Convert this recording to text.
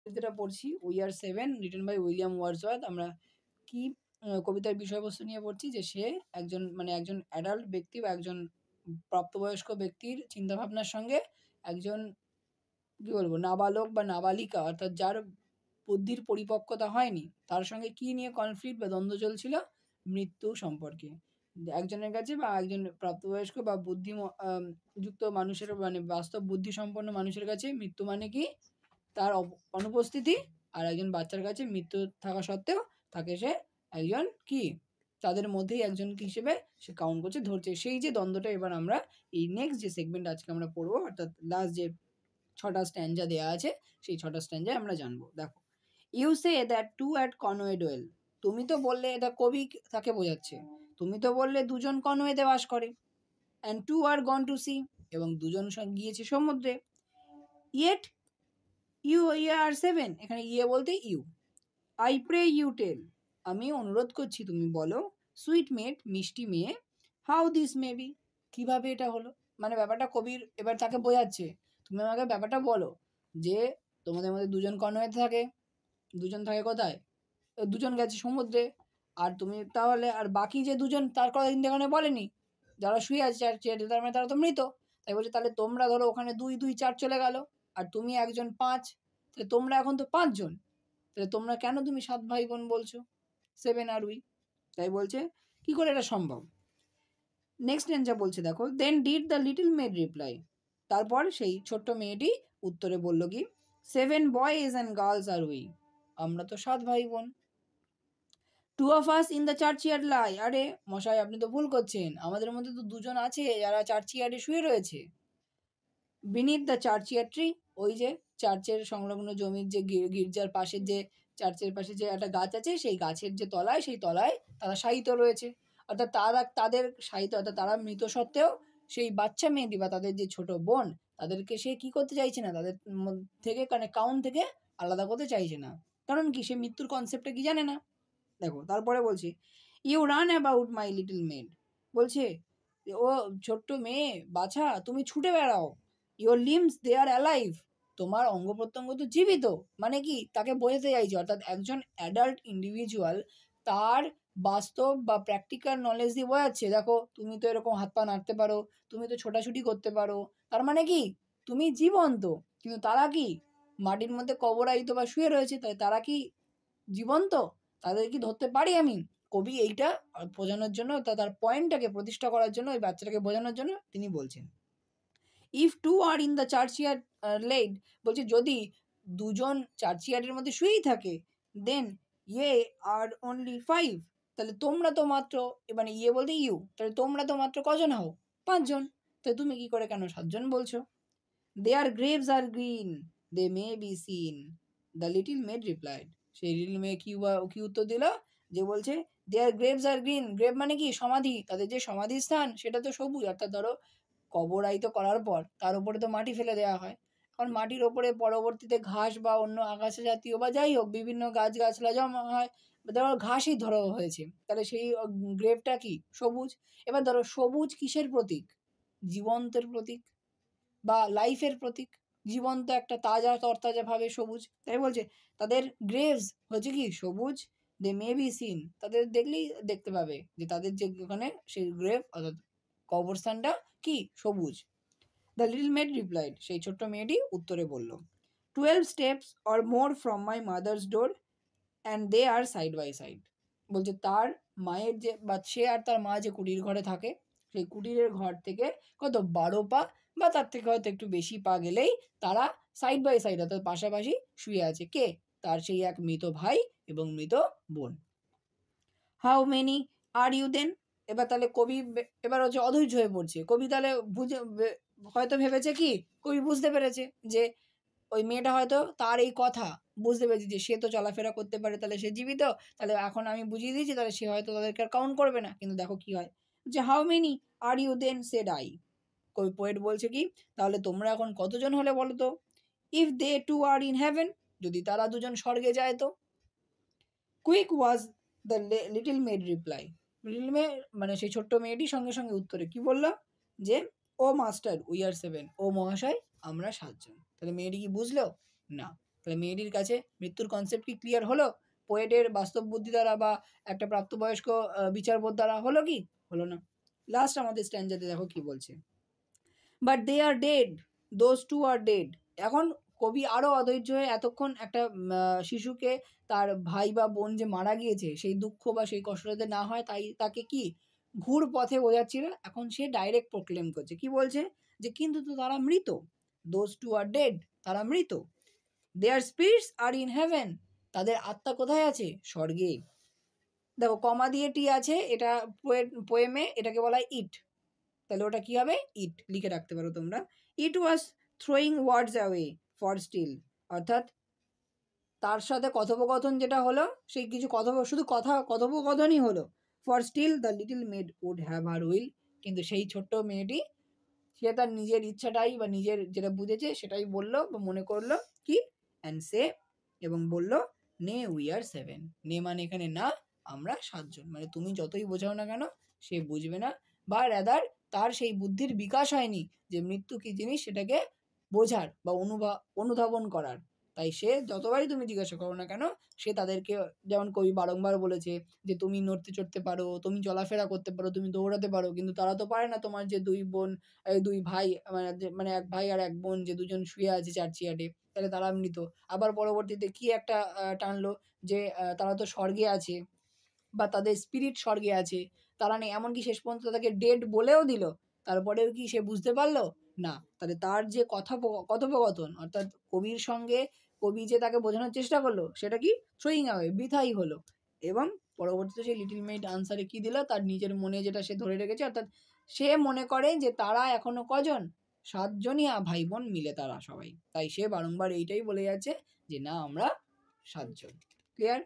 যেটা পড়ছি we are seven written by William Wordsworth. আমরা কি কবিতার বিষয়বস্তু নিয়ে পড়ছি যে সে একজন একজন অ্যাডাল্ট ব্যক্তি বা একজন প্রাপ্তবয়স্ক ব্যক্তির চিন্তাভাবনার সঙ্গে একজন কি বলবো নাবালক বা নাবালিকা অর্থাৎ যার বুদ্ধির পরিপক্কতা হয়নি তার সঙ্গে কি নিয়ে কনফ্লিক্ট বা দ্বন্দ্ব চলছিল? মৃত্যু সম্পর্কে। একজনের কাছে বা একজন প্রাপ্তবয়স্ক বা যুক্ত মানুষের বাস্তব বুদ্ধিসম্পন্ন মানুষের কাছে মৃত্যু মানে কি? তার অনুপস্থিতি। আর একজন বাচ্চার কাছে মৃত্যু থাকা সত্ত্বেও তাকে সে একজন কি? তাদের মধ্যেই একজন হিসেবে সে কাউন্ট করছে, ধরছে। সেই যে দ্বন্দ্বটা এবার আমরা এই নেক্সট যে সেগমেন্ট আজকে আমরা পড়বো অর্থাৎ লাস্ট যে ৬ টা স্ট্যানজা দেয়া আছে সেই ৬ টা স্ট্যানজায় আমরা জানবো। দেখো, "you say that two at Conway dwell." তুমি তো বললে, এটা কবি তাকে বোঝাচ্ছে। তুমি তো বললে ২ জন কনওয়েতে বাস করে। "And two are gone to sea." এবং ২ জন গিয়েছে সমুদ্রে। "Yet you are 7।" এখানে ইয়ে বলতে you. "I pray you tell." আমি অনুরোধ করছি তুমি বলো, "সুইট মেট", মিষ্টি মেয়ে, "হাউ দিস মে বি।" কিভাবে এটা হলো? মানে ব্যাপারটা কবির এবার তাকে বোঝাচ্ছে। তুমি আমাকে ব্যাপারটা বলো যে তোমাদের মধ্যে ২ জন কনওয়েতে থাকে। ২ জন থাকে কোথায়? ২ জন গেছে সমুদ্রে। আর তুমি তাহলে আর বাকি যে ২ জন তার কথা কিন্তু এখানে বলেনি। যারা শুয়ে আছে চেয়ারে তার মানে তারা তো মৃত। তাই বলছে তাহলে তোমরা ধরো ওখানে ২, ২, ৪ চলে গেল। আর তুমি একজন ৫। তাহলে তোমরা এখন তো ৫ জন। তাহলে তোমরা কেন তুমি ৭ ভাই বোন বলছো? 7 আর উই। তাই বলছে কি করে এটা সম্ভব? নেক্সট রেঞ্জা বলছে দেখো, "then did the little maid reply." তারপর সেই ছোট্ট মেয়েটি উত্তরে বলল কি? "7 boys and girls are we." আমরা তো ৭ ভাই বোন। "2 of us in the churchyard lie." আরে মশাই আপনি তো ভুল করছেন। আমাদের মধ্যে তো ২ জন আছে যারা চার্চইয়ার্ডে শুয়ে রয়েছে। "Beneath the churchyard tree." ওই যে চার্চের সংলগ্ন জমির যে গির্জার পাশের যে চার্চের পাশে যে একটা গাছ আছে সেই গাছের যে তলায় সেই তলায় তারা শায়িত রয়েছে। অর্থাৎ তাদের শায়িত অর্থাৎ তারা মৃত সত্ত্বেও সেই বাচ্চা মেয়েটি বা তাদের যে ছোট বোন তাদেরকে সে কি করতে চাইছে না, তাদের থেকে কাউন্ট থেকে আলাদা করতে চাইছে না। কারণ কি? সে মৃত্যুর কনসেপ্টটা কি জানে না। দেখো তারপরে বলছি, "you run about my little maid." বলছে ও ছোট্ট মেয়ে বাছা তুমি ছুটে বেড়াও। "Your limbs they are alive." তোমার অঙ্গ প্রত্যঙ্গ তো জীবিত। মানে কি? তাকে বোঝাতে চাইছে অর্থাৎ একজন অ্যাডাল্ট ইন্ডিভিজুয়াল তার বাস্তব বা প্র্যাকটিক্যাল নলেজ দিয়ে বোঝাচ্ছে, দেখো তুমি তো এরকম হাত পা নাড়তে পারো, তুমি তো ছোটাছুটি করতে পারো। তার মানে কি? তুমি জীবন্ত। কিন্তু তারা কি? মাটির মধ্যে কবরাইত বা শুয়ে রয়েছে। তাই তারা কি জীবন্ত? তাদের কি ধরতে পারি আমি? কবি এইটা বোঝানোর জন্য তার পয়েন্টটাকে প্রতিষ্ঠা করার জন্য ওই বাচ্চাটাকে বোঝানোর জন্য তিনি বলছেন। "If two are in the churchyard laid." বলছে যদি ২ জন চার্চইয়ার্ডের মধ্যে শুয়েই থাকে, "দেন ইয়ে আর অনলি 5।" তাহলে তোমরা তো মাত্র মানে ইয়ে বলতে ইউ। তাহলে তোমরা তো মাত্র কজন হও? ৫ জন। তাহলে তুমি কি করে কেন ৭ জন বলছো? "Their graves are green, they may be seen." The little maid replied. সেই লিটল মেয়ে কি উত্তর দিল? যে বলছে, "Their graves are green." Grave মানে কি? সমাধি। তাদের যে সমাধিস্থান সেটা তো সবুজ। অর্থাৎ ধরো কবরাইত করার পর তার উপরে তো মাটি ফেলে দেওয়া হয়। এখন মাটির ওপরে পরবর্তীতে ঘাস বা অন্য আগাছা জাতীয় বা যাই হোক বিভিন্ন গাছগাছলা জমা হয়। ধরো ঘাসই ধরো হয়েছে। তাহলে সেই গ্রেভটা কি? সবুজ। এবার ধরো সবুজ কিসের প্রতীক? জীবন্তের প্রতীক। বা লাইফের প্রতীক। জীবন্ত একটা তাজা তরতাজাভাবে সবুজ। তাই বলছে তাদের গ্রেভস হচ্ছে কি সবুজ। দে মে বি সিন, তাদের দেখলেই দেখতে পাবে যে তাদের যে ওখানে সেই গ্রেভ অর্থাৎ কবরস্থানটা কি সবুজ। দ্য লিটল মেড রিপ্লাইড, সেই ছোট্ট মেয়েটি উত্তরে বলল, 12 steps or more from my mother's door and they are side by side. বলছে তার মায়ের যে বা সে আর তার মা যে কুটির ঘরে থাকে সেই কুটিরের ঘর থেকে কত ১২ পা বা তার থেকে হয়তো একটু বেশি পা গেলেই তারা সাইড বাই সাইড অর্থাৎ পাশাপাশি শুয়ে আছে। কে? তার সেই এক মৃত ভাই এবং মৃত বোন। How many are you then? এবার তাহলে কবি এবার হচ্ছে অধৈর্য হয়ে পড়ছে। কবি তাহলে হয়তো ভেবেছে কি? কবি বুঝতে পেরেছে যে ওই মেয়েটা হয়তো তার এই কথা বুঝতে পেরেছে যে সে তো চলাফেরা করতে পারে তাহলে সে জীবিত। তাহলে এখন আমি বুঝিয়ে দিয়েছি তাহলে সে হয়তো তাদেরকে আর কাউন্ট করবে না। কিন্তু দেখো কি হয়? যে how many are you then said I. Poet বলছে কি? তাহলে তোমরা এখন কতজন হলে বলো তো? If they two are in heaven, যদি তারা ২ জন স্বর্গে যায় তো? Quick was the little maid reply. Little মেয়ে মানে সেই ছোট্ট মেয়েটি সঙ্গে সঙ্গে উত্তরে কি বলল? যে ও মাস্টার উই আর 7। ও মহাশয় আমরা ৭ জন। তাহলে মেয়েটি কি বুঝলো? না। তাহলে মেয়েটির কাছে মৃত্যুর কনসেপ্ট কি ক্লিয়ার হলো? পোয়েটের বাস্তব বুদ্ধি দ্বারা বা একটা প্রাপ্তবয়স্ক বিচারবোধ দ্বারা হলো কি? হলো না। লাস্ট আমাদের স্ট্যানজাতে দেখো কি বলছে। But they are dead, those two are dead. এখন কবি আরো অধৈর্য হয়ে এতক্ষণ একটা শিশুকে তার ভাই বা বোন যে মারা গিয়েছে সেই দুঃখ বা সেই কষ্ট যাতে না হয় তাই তাকে কি ঘুর পথে বোঝাচ্ছিল। এখন সে ডাইরেক্ট প্রোক্লেম করছে, কি বলছে যে কিন্তু তো তারা মৃত, দোজ টু আর ডেড, তারা মৃত। দেয়ার স্পিরিটস আর ইন হেভেন, তাদের আত্মা কোথায় আছে? স্বর্গে। দেখো কমা দিয়ে টি আছে, এটা পোয়েমে এটাকে বলা হয় ইট, তাহলে ওটা কি হবে? ইট লিখে রাখতে পারো তোমরা। It was throwing words away for still, অর্থাৎ তার সাথে কথোপকথন যেটা হলো সেই কিছু শুধু কথোপকথনই হলো। For still the little maid would have her will, কিন্তু সেই ছোট্ট মেয়েটি সে তার নিজের ইচ্ছাটাই বা নিজের যেটা বুঝেছে সেটাই বললো বা মনে করলো কি, অ্যান্ড সে, এবং বলল নে উই আর 7, নে মানে এখানে না, আমরা 7 জন। মানে তুমি যতই বোঝাও না কেন সে বুঝবে না, বা রাদার তার সেই বুদ্ধির বিকাশ হয়নি যে মৃত্যু কি জিনিস সেটাকে বোঝার বা অনুধাবন করার। তাই সে যতবারই তুমি জিজ্ঞাসা করো না কেন সে তাদেরকে, যেমন কবি বারংবার বলেছে যে তুমি নড়তে চড়তে পারো, তুমি চলাফেরা করতে পারো, তুমি দৌড়াতে পারো, কিন্তু তারা তো পারে না। তোমার যে 2 বোন, এই 2 ভাই, মানে 1 ভাই আর 1 বোন যে 2 জন শুয়ে আছে 4 চেয়ারে, তাহলে তারা মৃত। আবার পরবর্তীতে কি একটা টানলো যে তারা তো স্বর্গে আছে বা তাদের স্পিরিট স্বর্গে আছে। তারা নেই, এমনকি শেষ পর্যন্ত তাকে ডেড বলেও দিল। তারপরেও কি সে বুঝতে পারলো? না। তাহলে তার যে কথোপকথন, অর্থাৎ কবির সঙ্গে কবি যে তাকে বোঝানোর চেষ্টা করলো সেটা কি থ্রোয়িং অ্যাওয়ে, বৃথাই হলো। এবং পরবর্তীতে সেই লিটল মেইড আনসারে কি দিল? তার নিজের মনে যেটা সে ধরে রেখেছে, অর্থাৎ সে মনে করে যে তারা এখনো কজন? 7 জনই ভাই বোন মিলে তারা সবাই। তাই সে বারংবার এইটাই বলে যাচ্ছে যে না আমরা 7 জন। ক্লিয়ার?